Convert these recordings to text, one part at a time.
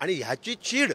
आणि ह्याची चीड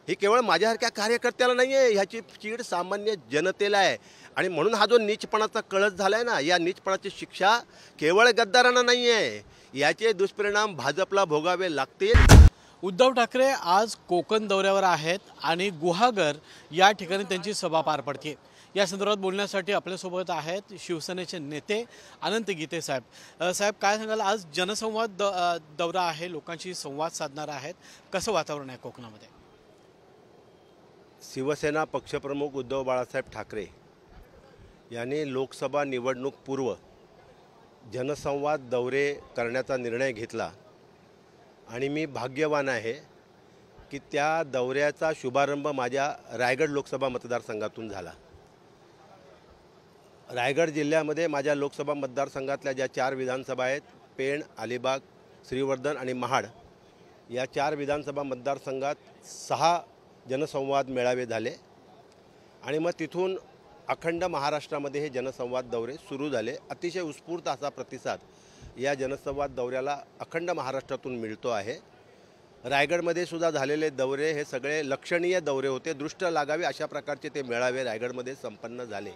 ही केवळ माझ्यासारख्या कार्यकर्त्याला नाही आहे, ह्याची चीड सामान्य जनतेला आहे. आणि म्हणून हा जो नीचपणाचा कळस झाला आहे ना, या नीचपणाची शिक्षा केवळ गद्दारांना नाही आहे, याचे दुष्परिणाम भाजपला भोगावे लागतील. उद्धव ठाकरे आज कोकण दौऱ्यावर आहेत आणि गुहागर या ठिकाणी त्यांची सभा पार पडते। या संदर्भात बोलण्यासाठी आपल्यासोबत आहेत शिवसेनेचे नेते अनंत गीते साहेब। साहेब, काय सांगाल, आज जनसंवाद दौरा आहे, लोकांशी संवाद साधणार आहेत, कसं वातावरण आहे कोकणामध्ये? शिवसेना पक्षप्रमुख उद्धव बाळासाहेब ठाकरे यांनी लोकसभा निवडणूक पूर्व जनसंवाद दौरे करण्याचा निर्णय घेतला आणि मी भाग्यवान आहे की त्या दौऱ्याचा शुभारंभ माझ्या रायगड लोकसभा मतदारसंघातून झाला। रायगड जिल्ह्यामध्ये माझ्या लोकसभा मतदारसंघातल्या ज्या 4 विधानसभा आहेत, पेण, अलिबाग, श्रीवर्धन आणि महाड, या 4 विधानसभा मतदारसंघात 6 जनसंवाद मेळावे झाले आणि मग तिथून अखंड महाराष्ट्रामध्ये हे जनसंवाद दौरे सुरू झाले। अतिशय उत्स्फूर्त असा प्रतिसाद या जनसंवाद दौऱ्याला अखंड महाराष्ट्रातून मिळतो आहे। रायगडमध्ये सुद्धा झालेले दौरे हे सगळे लक्षणीय दौरे होते, दृष्ट लागावे अशा प्रकारचे ते मेळावे रायगडमध्ये संपन्न झाले।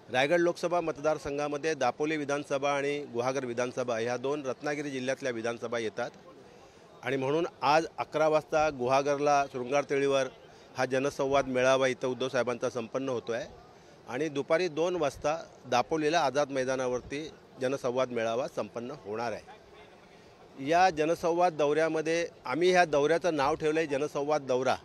रायगड लोकसभा मतदारसंघामध्ये दापोली विधानसभा आणि गुहागर विधानसभा ह्या 2 रत्नागिरी जिल्ह्यातल्या विधानसभा येतात आणि म्हणून आज 11 वाजता गुहागरला शृंगारतळीवर हा जनसंवाद मेळावा इथं उद्धव साहेबांचा संपन्न होतो आहे आणि दुपारी 2 वाजता दापोलीला आझाद मैदानावरती जनसंवाद मेळावा संपन्न होणार आहे। या जनसंवाद दौऱ्यामध्ये आम्ही ह्या दौऱ्याचं नाव ठेवलं आहे जनसंवाद दौरा,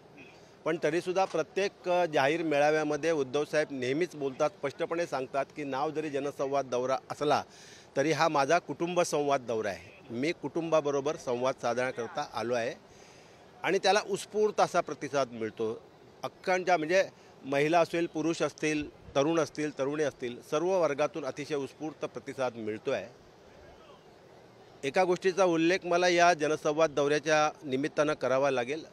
पण तरीसुद्धा प्रत्येक जाहीर मेळाव्यामध्ये उद्धव साहेब नेहमीच बोलतात, स्पष्टपणे सांगतात की नाव जरी जनसंवाद दौरा असला तरी हा माझा कुटुंब संवाद दौरा आहे। मी कुटुंबाबरोबर संवाद साधण्याकरता आलो आहे आणि त्याला उत्स्फूर्त असा प्रतिसाद मिळतो। अख्खांच्या म्हणजे महिला असेल, पुरुष असतील, तरुण असतील, तरुणी असतील, सर्व वर्गातून अतिशय उत्स्फूर्त प्रतिसाद मिळतो आहे। एका गोष्टीचा उल्लेख मला या जनसंवाद दौऱ्याच्या निमित्तानं करावा लागेल।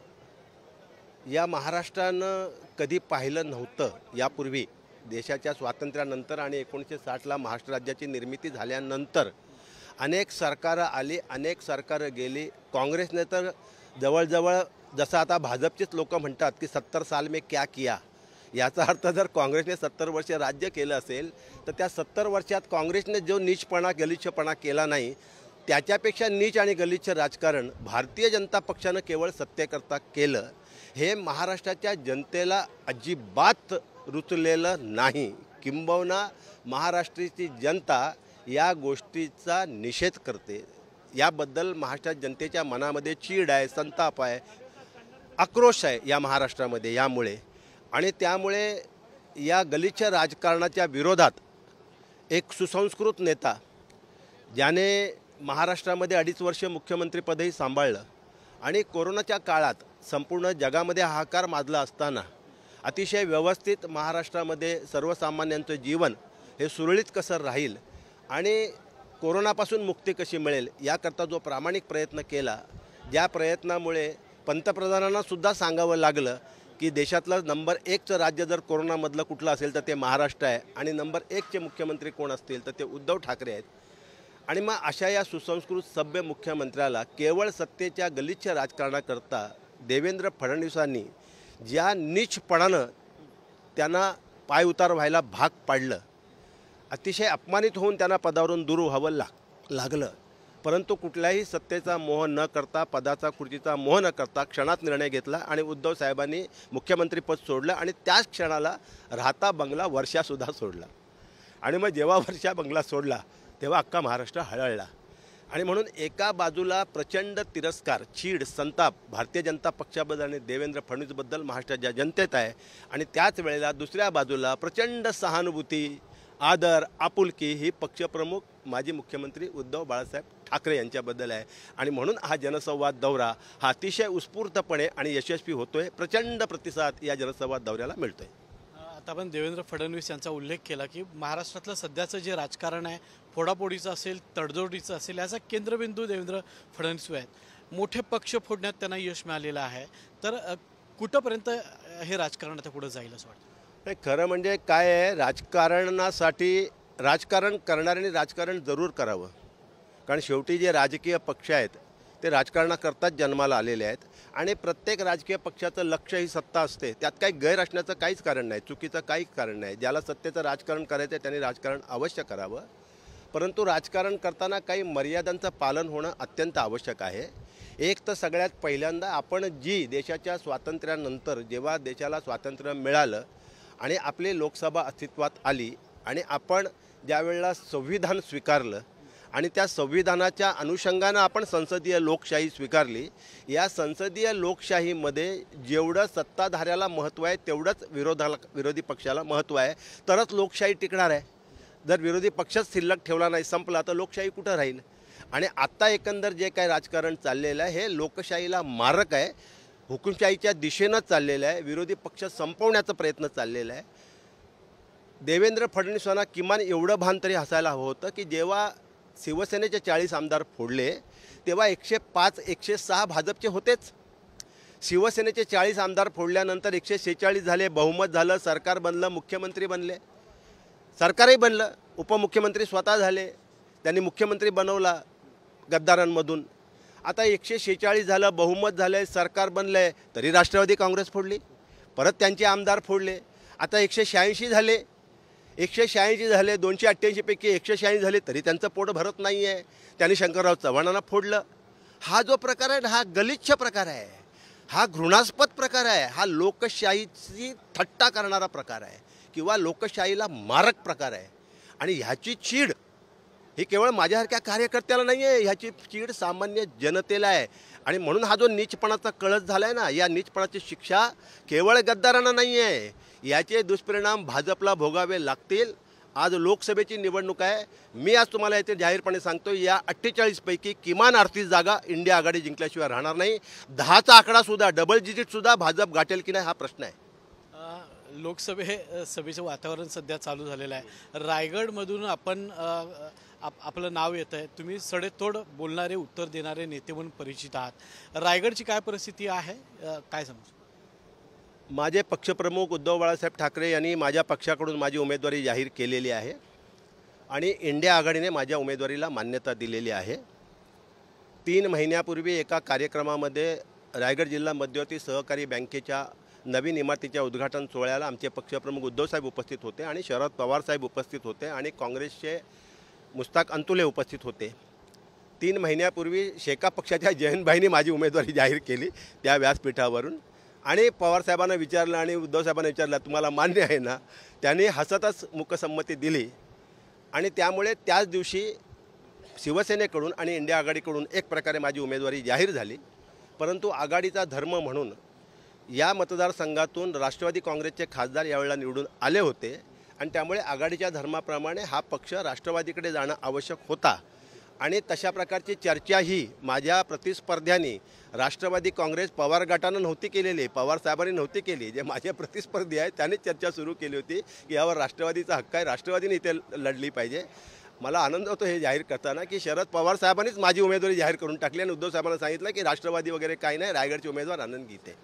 या महाराष्ट्रानं कधी पाहिलं नव्हतं, यापूर्वी देशाच्या स्वातंत्र्यानंतर आणि 1960ला महाराष्ट्र राज्याची निर्मिती झाल्यानंतर अनेक सरकारं आली, अनेक सरकारं गेली। काँग्रेसने तर जवळजवळ जसं आता भाजपचेच लोक म्हणतात की 70 साल में क्या किया, याचा अर्थ जर काँग्रेसने 70 वर्ष राज्य केलं असेल तर त्या 70 वर्षात काँग्रेसने जो नीचपणा गलिच्छपणा केला नाही त्याच्यापेक्षा नीच आणि गलिच्छ राजकारण भारतीय जनता पक्षानं केवळ सत्तेकरता केलं। हे महाराष्ट्राच्या जनतेला अजिबात रुचलेलं नाही, किंबहुना महाराष्ट्राची जनता या गोष्टीचा निषेध करते। याबद्दल महाराष्ट्राच्या जनतेच्या मनामध्ये चीड आहे, संताप आहे, आक्रोश आहे या महाराष्ट्रामध्ये यामुळे। आणि त्यामुळे या गलिच्छ राजकारणाच्या विरोधात एक सुसंस्कृत नेता, ज्याने महाराष्ट्रामध्ये 2.5 वर्ष मुख्यमंत्रीपदही सांभाळलं आणि कोरोनाच्या काळात संपूर्ण जगामध्ये हाहाकार माजला असताना अतिशय व्यवस्थित महाराष्ट्रामध्ये सर्वसामान्यांचं जीवन हे सुरळीत कसं राहील आणि कोरोनापासून मुक्ती कशी मिळेल याकरता जो प्रामाणिक प्रयत्न केला, ज्या प्रयत्नामुळे पंतप्रधानांना सुद्धा सांगावं लागलं की देशातलं नंबर 1चं राज्य जर कोरोनामधलं कुठलं असेल तर ते महाराष्ट्र आहे आणि नंबर 1चे मुख्यमंत्री कोण असतील तर ते उद्धव ठाकरे आहेत। आणि मग अशा या सुसंस्कृत सभ्य मुख्यमंत्र्याला केवळ सत्तेच्या गलिच्छ राजकारणाकरता देवेंद्र फडणवीसांनी ज्या नीचपणानं त्यांना पायउतार व्हायला भाग पाडलं, अतिशय अपमानित होऊन त्यांना पदावरून दूर व्हावं लागलं, परंतु कुठल्याही सत्तेचा मोह न करता, पदाचा खुर्चीचा मोह न करता क्षणात निर्णय घेतला आणि उद्धव साहेबांनी मुख्यमंत्रीपद सोडलं आणि त्याच क्षणाला राहता बंगला वर्षासुद्धा सोडला। आणि मग जेव्हा वर्षा बंगला सोडला तेव्हा अख्खा महाराष्ट्र हळहळला आणि म्हणून एका बाजूला प्रचंड तिरस्कार, चीड, संताप भारतीय जनता पक्षाबद्दल आणि देवेंद्र फडणवीसबद्दल महाराष्ट्राच्या जनतेत आहे आणि त्याच वेळेला दुसऱ्या बाजूला प्रचंड सहानुभूती, आदर, आपुलकी ही पक्षप्रमुख माजी मुख्यमंत्री उद्धव बाळासाहेब ठाकरे यांच्याबद्दल आहे। आणि म्हणून हा जनसंवाद दौरा हा अतिशय उत्स्फूर्तपणे आणि यशस्वी होतोय, प्रचंड प्रतिसाद या जनसंवाद दौऱ्याला मिळतोय। आता आपण देवेंद्र फडणवीस यांचा उल्लेख केला की महाराष्ट्रातलं सध्याचं जे राजकारण आहे, फोडाफोडीचं असेल, तडजोडीचं असेल, याचा केंद्रबिंदू देवेंद्र फडणवीस आहेत। मोठे पक्ष फोडण्यात त्यांना यश मिळालेलं आहे, तर कुठंपर्यंत हे राजकारण आता पुढे जाईल असं वाटतं? नाही, खरं म्हणजे काय आहे, राजकारणासाठी राजकारण करणाऱ्यांनी राजकारण जरूर करावं, कारण शेवटी जे राजकीय पक्ष आहेत ते राजकारणाकरताच जन्माला आलेले आहेत आणि प्रत्येक राजकीय पक्षाचं लक्ष ही सत्ता असते. त्यात काही गैर असण्याचं काहीच कारण नाही, चुकीचं काहीच कारण नाही. ज्याला सत्तेचं राजकारण करायचं आहे त्यांनी राजकारण अवश्य करावं, परंतु राजकारण करताना काही मर्यादांचं पालन होणं अत्यंत आवश्यक आहे. एक तर सगळ्यात पहिल्यांदा आपण जी देशाच्या स्वातंत्र्यानंतर जेव्हा देशाला स्वातंत्र्य मिळालं आणि आपली लोकसभा अस्तित्वात आली आणि आपण ज्यावेळेला संविधान स्वीकारलं आणि त्या संविधानाच्या अनुषंगानं आपण संसदीय लोकशाही स्वीकारली, या संसदीय लोकशाहीमध्ये जेवढं सत्ताधाऱ्याला महत्त्व आहे तेवढंच विरोधी पक्षाला महत्त्व आहे, तरच लोकशाही टिकणार आहे. जर विरोधी पक्षच शिल्लक ठेवला नाही, संपला, तर लोकशाही कुठं राहील. आणि आत्ता एकंदर जे काही राजकारण चाललेलं आहे हे लोकशाहीला मारक आहे, हुकुमशाहीच्या दिशेनं चाललेलं आहे, विरोधी पक्ष संपवण्याचा प्रयत्न चाललेला आहे. देवेंद्र फडणवीसांना किमान एवढं भान तरी हसायला हवं होतं की जेव्हा शिवसेनेचे 40 आमदार फोडले तेव्हा 105 106 भाजपचे होतेच. शिवसेनेचे 40 आमदार फोडल्यानंतर 146 झाले, बहुमत झालं, सरकार बनलं, मुख्यमंत्री बनले, सरकारही बनलं, उपमुख्यमंत्री स्वतः झाले, त्यांनी मुख्यमंत्री बनवला गद्दारांमधून. आता 146 झालं, बहुमत झालं, सरकार बनलं आहे, तरी राष्ट्रवादी काँग्रेस फोडली, परत त्यांचे आमदार फोडले. आता 186 झाले, 186 झाले, 288 पैकी 186 झाले, तरी त्यांचं पोट भरत नाही आहे, त्यांनी शंकरराव चव्हाणांना फोडलं. हा जो प्रकार आहे ना, हा गलिच्छ प्रकार आहे, हा घृणास्पद प्रकार आहे, हा लोकशाहीची थट्टा करणारा प्रकार आहे किंवा लोकशाहीला मारक प्रकार आहे. आणि ह्याची चीड ही केवळ माझ्यासारख्या कार्यकर्त्याला नाही आहे, ह्याची चीड सामान्य जनतेला आहे. आणि म्हणून हा जो नीचपणाचा कळस झाला आहे ना, या नीचपणाची शिक्षा केवळ गद्दारांना नाही आहे, याचे दुष्परिणाम भाजपला भोगावे लागतील. आज लोकसभेची निवडणूक आहे, मी आज तुम्हाला येथे जाहीरपणे सांगतो, या 48 पैकी किमान 38 जागा इंडिया आघाडी जिंकल्याशिवाय राहणार नाही. 10चा आकडासुद्धा, डबल डिजिटसुद्धा भाजप गाठेल की नाही हा प्रश्न आहे. सभेचं वातावरण सध्या चालू झालेलं आहे. रायगडमधून आपण आपलं नाव येतं आहे, तुम्ही सडेतोड बोलणारे, उत्तर देणारे नेते म्हणून परिचित आहात. रायगडची काय परिस्थिती आहे, काय समजू? माझे पक्षप्रमुख उद्धव बाळासाहेब ठाकरे यांनी माझ्या पक्षाकडून माझी उमेदवारी जाहीर केलेली आहे आणि इंडिया आघाडीने माझ्या उमेदवारीला मान्यता दिलेली आहे. 3 महिन्यापूर्वी एका कार्यक्रमामध्ये रायगड जिल्हा मध्यवर्ती सहकारी बँकेच्या नवीन इमारतीच्या उद्घाटन सोहळ्याला आमचे पक्षप्रमुख उद्धवसाहेब उपस्थित होते आणि शरद पवारसाहेब उपस्थित होते आणि काँग्रेसचे मुस्ताक अंतुले उपस्थित होते. 3 महिन्यापूर्वी शेका पक्षाच्या जयंतभाईंनी माझी उमेदवारी जाहीर केली त्या व्यासपीठावरून आणि पवारसाहेबांना विचारलं आणि उद्धवसाहेबांना विचारलं, तुम्हाला मान्य आहे ना? त्यांनी हसतच मुकसंमती दिली आणि त्यामुळे त्याच दिवशी शिवसेनेकडून आणि इंडिया आघाडीकडून एक प्रकारे माझी उमेदवारी जाहीर झाली. परंतु आघाडीचा धर्म म्हणून या मतदारसंघातून राष्ट्रवादी काँग्रेसचे खासदार यावेळेला निवडून आले होते आणि त्यामुळे आघाडीच्या धर्माप्रमाणे हा पक्ष राष्ट्रवादीकडे जाणं आवश्यक होता. आणि तशा प्रकारची चर्चाही माझ्या प्रतिस्पर्ध्यांनी राष्ट्रवादी काँग्रेस पवार गटानं नव्हती केलेली, पवारसाहेबांनी नव्हती केली. जे माझे प्रतिस्पर्धी आहेत त्यांनी चर्चा सुरू केली होती की यावर राष्ट्रवादीचा हक्क आहे, राष्ट्रवादीने इथे लढली पाहिजे. मला आनंद होतो हे जाहीर करताना की शरद पवार साहेबांनीच माझी उमेदवारी जाहीर करून टाकली आणि उद्धव साहेबांना सांगितलं की राष्ट्रवादी वगैरे काही नाही, रायगडचे उमेदवार आनंद गीते.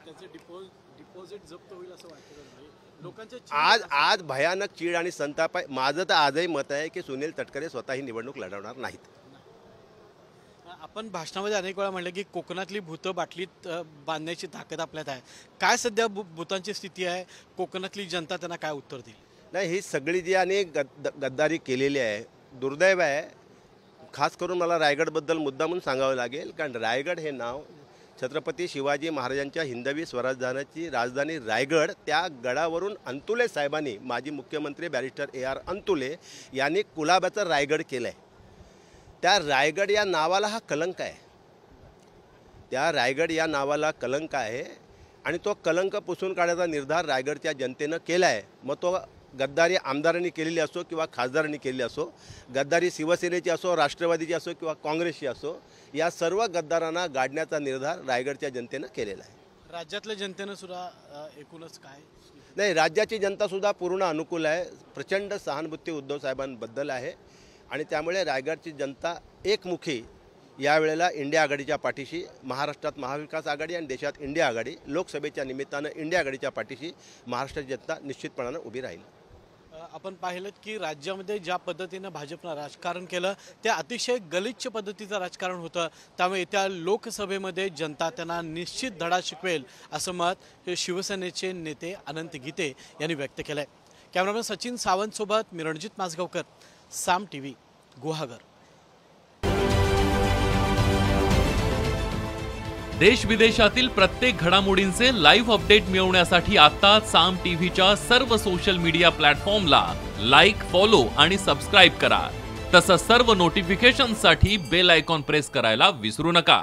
आज भयानक चीड आणि संताप आहे. माझं तर आजही मत आहे की सुनील तटकरे स्वतः ही निवडणूक लढवणार नाहीत. आपण भाषणामध्ये अनेक वेळा म्हणलं की कोकणातली भूतं बाटलीत बांधण्याची ताकद आपल्यात आहे. काय सध्या भूतांची स्थिती आहे, कोकणातली जनता त्यांना काय उत्तर देईल? नाही, ही सगळी जी आणि गद्दारी केलेली आहे, दुर्दैव आहे. खास करून मला रायगडबद्दल मुद्दा म्हणून सांगावं लागेल, कारण रायगड हे नाव छत्रपती शिवाजी महाराजांच्या हिंदवी स्वराज्याची राजधानी रायगड, त्या गडावरून अंतुले साहेबांनी, माजी मुख्यमंत्री बॅरिस्टर AR अंतुले यांनी कुलाब्याचं रायगड केलं आहे. त्या रायगड या नावाला हा कलंक आहे, त्या रायगड या नावाला कलंक आहे आणि तो कलंक पुसून काढण्याचा निर्धार रायगडच्या जनतेनं केला आहे. मग तो गद्दारी आमदारांनी केलेली असो किंवा खासदारांनी केलेली असो, गद्दारी शिवसेनेची असो, राष्ट्रवादीची असो किंवा काँग्रेसची असो, या सर्व गद्दारांना गाडण्याचा निर्धार रायगडच्या जनतेनं केलेला आहे. राज्यातल्या जनतेनं सुद्धा एकूणच काय नाही, राज्याची जनतासुद्धा पूर्ण अनुकूल आहे. प्रचंड सहानुभूती उद्धव साहेबांबद्दल आहे आणि त्यामुळे रायगडची जनता एकमुखी यावेळेला इंडिया आघाडीच्या पाठीशी, महाराष्ट्रात महाविकास आघाडी आणि देशात इंडिया आघाडी, लोकसभेच्या निमित्तानं इंडिया आघाडीच्या पाठीशी महाराष्ट्राची जनता निश्चितपणानं उभी राहील. आपण पाहिलं की राज्यामध्ये ज्या पद्धतीनं भाजपनं राजकारण केलं ते अतिशय गलिच्छ पद्धतीचं राजकारण होतं. त्यामुळे येत्या लोकसभेमध्ये जनता त्यांना निश्चित धडा शिकवेल असं मत शिवसेनेचे नेते अनंत गीते यांनी व्यक्त केलंय. कॅमेरामॅन सचिन सावंत सोबत मी रणजित माजगावकर, साम TV, गुहागर. देश विदेशातील प्रत्येक घडामोडींचे लाईव्ह अपडेट मिळवण्यासाठी आता साम टीव्हीच्या सर्व सोशल मीडिया प्लॅटफॉर्मला लाईक, फॉलो आणि सबस्क्राईब करा. तसंच सर्व नोटिफिकेशनसाठी बेल आयकॉन प्रेस करायला विसरू नका.